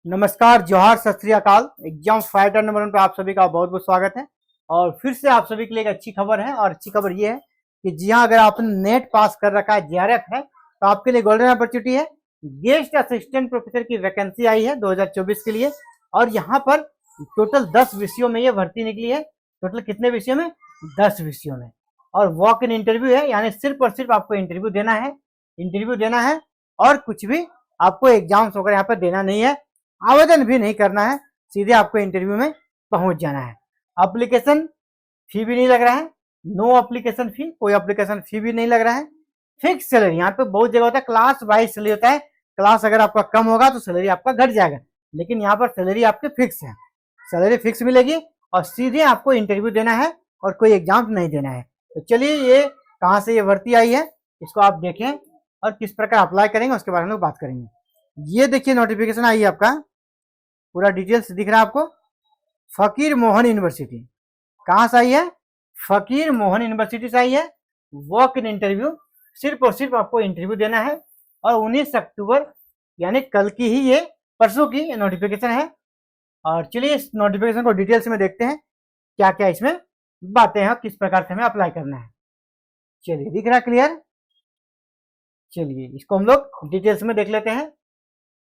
नमस्कार, जोहार, सत श्री अकाल। एग्जाम फाइटर नंबर 1 पे आप सभी का बहुत बहुत स्वागत है। और फिर से आप सभी के लिए एक अच्छी खबर है, और अच्छी खबर ये है कि जी हाँ, अगर आपने नेट पास कर रखा है, जेआरएफ है, तो आपके लिए गोल्डन अपॉर्चुनिटी है। गेस्ट असिस्टेंट प्रोफेसर की वैकेंसी आई है 2024 के लिए, और यहाँ पर टोटल 10 विषयों में ये भर्ती निकली है। टोटल कितने विषयों में? 10 विषयों में। और वॉक इन इंटरव्यू है, यानी सिर्फ और सिर्फ आपको इंटरव्यू देना है और कुछ भी आपको एग्जाम्स वगैरह यहाँ पर देना नहीं है, आवेदन भी नहीं करना है, सीधे आपको इंटरव्यू में पहुंच जाना है। एप्लीकेशन फी भी नहीं लग रहा है, नो एप्लीकेशन फी, कोई एप्लीकेशन फी भी नहीं लग रहा है। फिक्स सैलरी, यहाँ पे बहुत जगह होता है क्लास वाइज सैलरी होता है, क्लास अगर आपका कम होगा तो सैलरी आपका घट जाएगा, लेकिन यहाँ पर सैलरी आपके फिक्स है, सैलरी फिक्स मिलेगी और सीधे आपको इंटरव्यू देना है और कोई एग्जाम नहीं देना है। तो चलिए, ये कहाँ से ये भर्ती आई है इसको आप देखें और किस प्रकार अप्लाई करेंगे उसके बारे में बात करेंगे। ये देखिए, नोटिफिकेशन आई है, आपका पूरा डिटेल्स दिख रहा है आपको। फकीर मोहन यूनिवर्सिटी, कहाँ से आई है? फकीर मोहन यूनिवर्सिटी से आई है। वॉक इन इंटरव्यू, सिर्फ और सिर्फ आपको इंटरव्यू देना है, और 19 अक्टूबर यानी कल की ही, ये परसों की नोटिफिकेशन है। और चलिए, इस नोटिफिकेशन को डिटेल्स में देखते हैं क्या क्या इसमें बातें हैं, किस प्रकार से हमें अप्लाई करना है। चलिए, दिख रहा क्लियर? चलिए, इसको हम लोग डिटेल्स में देख लेते हैं।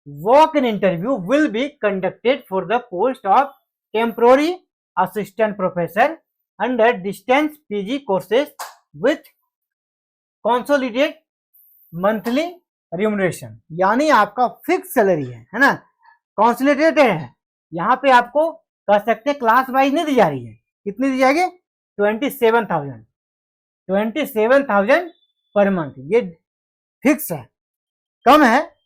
Walk-in interview will be conducted for the post of temporary assistant professor under distance PG courses with consolidated monthly remuneration, यानी आपका फिक्स सैलरी है ना, कॉन्सोलिडेटेड है। यहाँ पे आपको कह सकते हैं क्लास वाइज नहीं दी जा रही है। कितनी दी जाएगी? 27,000 पर मंथ, ये फिक्स है। कम है,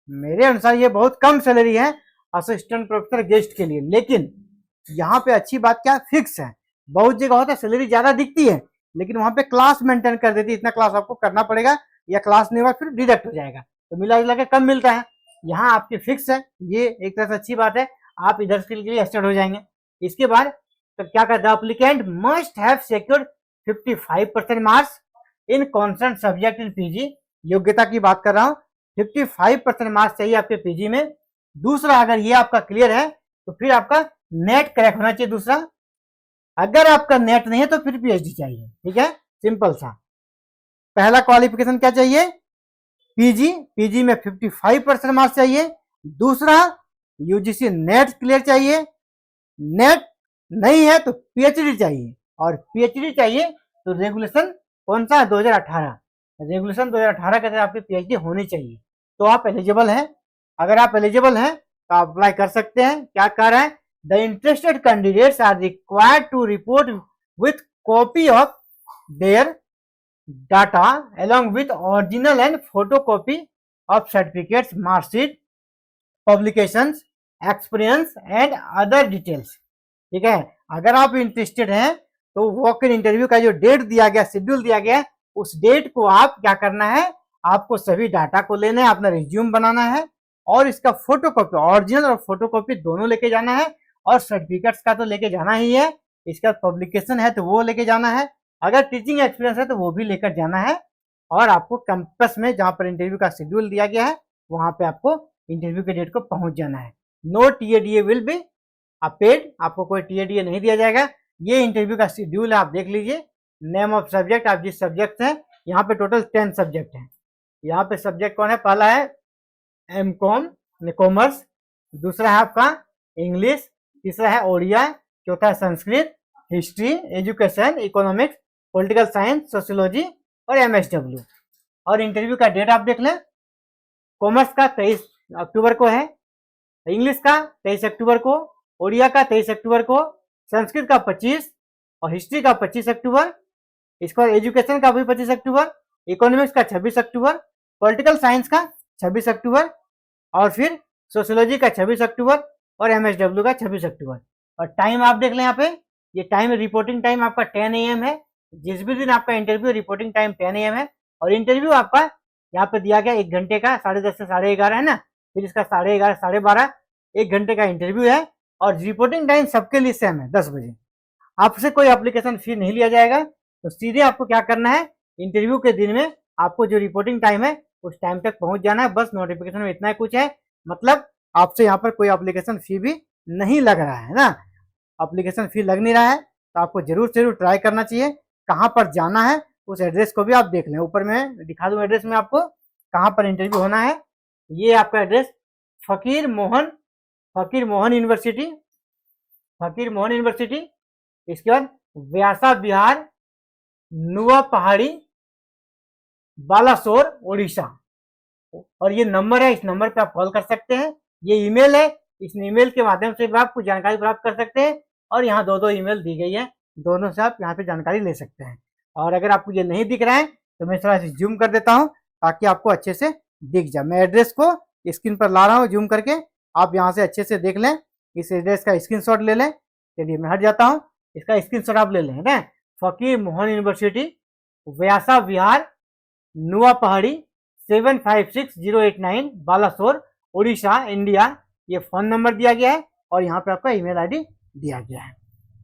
मेरे अनुसार ये बहुत कम सैलरी है असिस्टेंट प्रोफेसर गेस्ट के लिए, लेकिन यहाँ पे अच्छी बात क्या, फिक्स है। बहुत जगह होता है सैलरी ज्यादा दिखती है, लेकिन वहां पे क्लास मेंटेन कर देती है, इतना क्लास आपको करना पड़ेगा, या क्लास नहीं हुआ फिर डिडक्ट हो जाएगा, तो मिला जुला के कम मिलता है। यहाँ आपके फिक्स है, ये एक तरह से अच्छी बात है, आप इधर के लिए स्टार्ट हो जाएंगे। इसके बाद तो क्या कहता है, applicant must have secured 55% marks in concern subject in PG, योग्यता की बात कर रहा हूँ। 55% मार्क्स चाहिए आपके पीजी में। दूसरा, अगर ये आपका क्लियर है तो फिर आपका नेट क्रैक होना चाहिए। दूसरा, अगर आपका नेट नहीं है तो फिर पीएचडी चाहिए। ठीक है, सिंपल सा। पहला क्वालिफिकेशन क्या चाहिए? पीजी, पीजी में 55% मार्क्स चाहिए। दूसरा, यूजीसी नेट क्लियर चाहिए। नेट नहीं है तो पीएचडी चाहिए, और पीएचडी चाहिए तो रेगुलेशन कौन सा? 2018, रेगुलेशन 2018 के तहत आपकी पीएचडी होनी चाहिए, तो आप एलिजिबल हैं। अगर आप एलिजिबल हैं तो आप अप्लाई कर सकते हैं। क्या कह रहा है? The interested candidates are required to report with copy of their data along with original and photocopy of certificates, marksheet, publications, experience and other details। ठीक है, अगर आप इंटरेस्टेड हैं तो वॉक इन इंटरव्यू का जो डेट दिया गया, शेड्यूल दिया गया है, उस डेट को आप क्या करना है, आपको सभी डाटा को लेना है, अपना रिज्यूम बनाना है, और इसका फोटोकॉपी, ओरिजिनल और फोटोकॉपी दोनों लेके जाना है, और सर्टिफिकेट्स का तो लेके जाना ही है। इसका पब्लिकेशन है तो वो लेके जाना है, अगर टीचिंग एक्सपीरियंस है तो वो भी लेकर जाना है। और आपको कैंपस में जहां पर इंटरव्यू का शेड्यूल दिया गया है वहां पे आपको इंटरव्यू के डेट को पहुंच जाना है। No TA DA will be paid, आपको कोई टीएडीए नहीं दिया जाएगा। ये इंटरव्यू का शेड्यूल है, आप देख लीजिए। नेम ऑफ सब्जेक्ट, आप जिस सब्जेक्ट हैं, यहाँ पे टोटल 10 सब्जेक्ट हैं। यहाँ पे सब्जेक्ट कौन है? पहला है एमकॉम कॉमर्स, दूसरा है आपका इंग्लिश, तीसरा है ओडिया, चौथा है Sanskrit, history, education, economics, political science, sociology और एमएसडब्ल्यू। और इंटरव्यू का डेट आप देख लें, कॉमर्स का 23 अक्टूबर को है, इंग्लिश का 23 अक्टूबर को, ओडिया का 23 अक्टूबर को, संस्कृत का 25 और हिस्ट्री का 25 अक्टूबर, इसके बाद एजुकेशन का भी 25 अक्टूबर, इकोनॉमिक्स का 26 अक्टूबर, पॉलिटिकल साइंस का 26 अक्टूबर, और फिर सोशियोलॉजी का 26 अक्टूबर और एमएसडब्ल्यू का 26 अक्टूबर। और टाइम आप देख लें, यहाँ पे ये टाइम, रिपोर्टिंग टाइम आपका 10 AM है। जिस भी दिन आपका इंटरव्यू, रिपोर्टिंग टाइम 10 AM है। और इंटरव्यू आपका यहाँ पे दिया गया 1 घंटे का, 10:30 से 11:30 है ना, फिर इसका 11:30, 12:30, 1 घंटे का इंटरव्यू है। और रिपोर्टिंग टाइम सबके लिए सेम है, 10 बजे। आपसे कोई एप्लीकेशन फी नहीं लिया जाएगा, तो सीधे आपको क्या करना है, इंटरव्यू के दिन में आपको जो रिपोर्टिंग टाइम है उस टाइम तक पहुंच जाना है। बस नोटिफिकेशन में इतना ही कुछ है, मतलब आपसे यहाँ पर कोई एप्लीकेशन फी भी नहीं लग रहा है ना, एप्लीकेशन फी लग नहीं रहा है, तो आपको जरूर जरूर ट्राई करना चाहिए। कहाँ पर जाना है उस एड्रेस को भी आप देख लें, ऊपर में दिखा दूं एड्रेस में आपको कहाँ पर इंटरव्यू होना है। ये आपका एड्रेस फकीर मोहन यूनिवर्सिटी, इसके बाद व्यासा विहार, नुआ पहाड़ी, बालासोर, उड़ीसा। और ये नंबर है, इस नंबर पे आप कॉल कर सकते हैं। ये ईमेल है, इस ईमेल के माध्यम से भी आप कुछ जानकारी प्राप्त कर सकते हैं। और यहाँ दो ईमेल दी गई है, दोनों से आप यहाँ पे जानकारी ले सकते हैं। और अगर आपको ये नहीं दिख रहा है तो मैं थोड़ा सा जूम कर देता हूँ ताकि आपको अच्छे से दिख जाए। मैं एड्रेस को स्क्रीन पर ला रहा हूँ जूम करके, आप यहाँ से अच्छे से देख लें। इस एड्रेस का स्क्रीनशॉट ले लें। चलिए मैं हट जाता हूँ, इसका स्क्रीनशॉट आप ले लें ना। फकीर मोहन यूनिवर्सिटी, व्यासा विहार, नुआ पहाड़ी, 756089, बालासोर, उड़ीसा, इंडिया। ये फोन नंबर दिया गया है और यहाँ पे आपका ईमेल आईडी दिया गया है।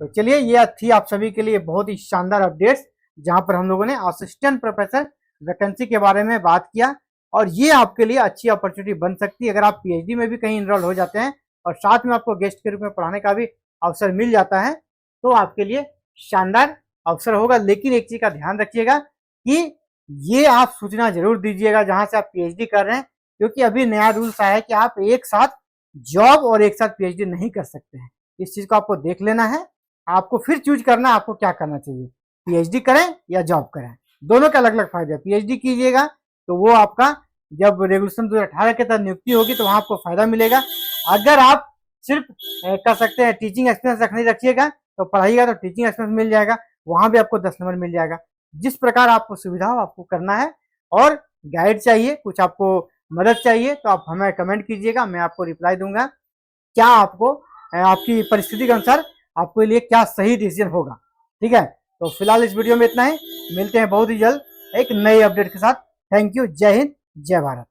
तो चलिए, ये थी आप सभी के लिए बहुत ही शानदार अपडेट्स, जहाँ पर हम लोगों ने असिस्टेंट प्रोफेसर वैकेंसी के बारे में बात किया। और ये आपके लिए अच्छी अपॉर्चुनिटी बन सकती है अगर आप पीएचडी में भी कहीं इनरोल हो जाते हैं और साथ में आपको गेस्ट के रूप में पढ़ाने का भी अवसर मिल जाता है, तो आपके लिए शानदार अवसर होगा। लेकिन एक चीज का ध्यान रखिएगा कि ये आप सूचना जरूर दीजिएगा जहां से आप पीएचडी कर रहे हैं, क्योंकि अभी नया रूल्स आया है कि आप एक साथ जॉब और एक साथ पीएचडी नहीं कर सकते हैं। इस चीज को आपको देख लेना है, आपको फिर चूज करना है आपको क्या करना चाहिए, पीएचडी करें या जॉब करें। दोनों के अलग अलग फायदे हैं। पीएचडी कीजिएगा तो वो आपका जब रेगुलेशन 2018 के तहत नियुक्ति होगी तो वहां आपको फायदा मिलेगा। अगर आप सिर्फ कर सकते हैं टीचिंग एक्सपीरियंस रखिएगा तो पढ़ाइएगा तो टीचिंग एक्सपीरियंस मिल जाएगा, वहां भी आपको 10 नंबर मिल जाएगा। जिस प्रकार आपको सुविधा हो आपको करना है। और गाइड चाहिए, कुछ आपको मदद चाहिए तो आप हमें कमेंट कीजिएगा, मैं आपको रिप्लाई दूंगा। क्या आपको आपकी परिस्थिति के अनुसार आपके लिए क्या सही डिसीजन होगा। ठीक है, तो फिलहाल इस वीडियो में इतना ही, मिलते हैं बहुत ही जल्द एक नए अपडेट के साथ। थैंक यू, जय हिंद, जय भारत।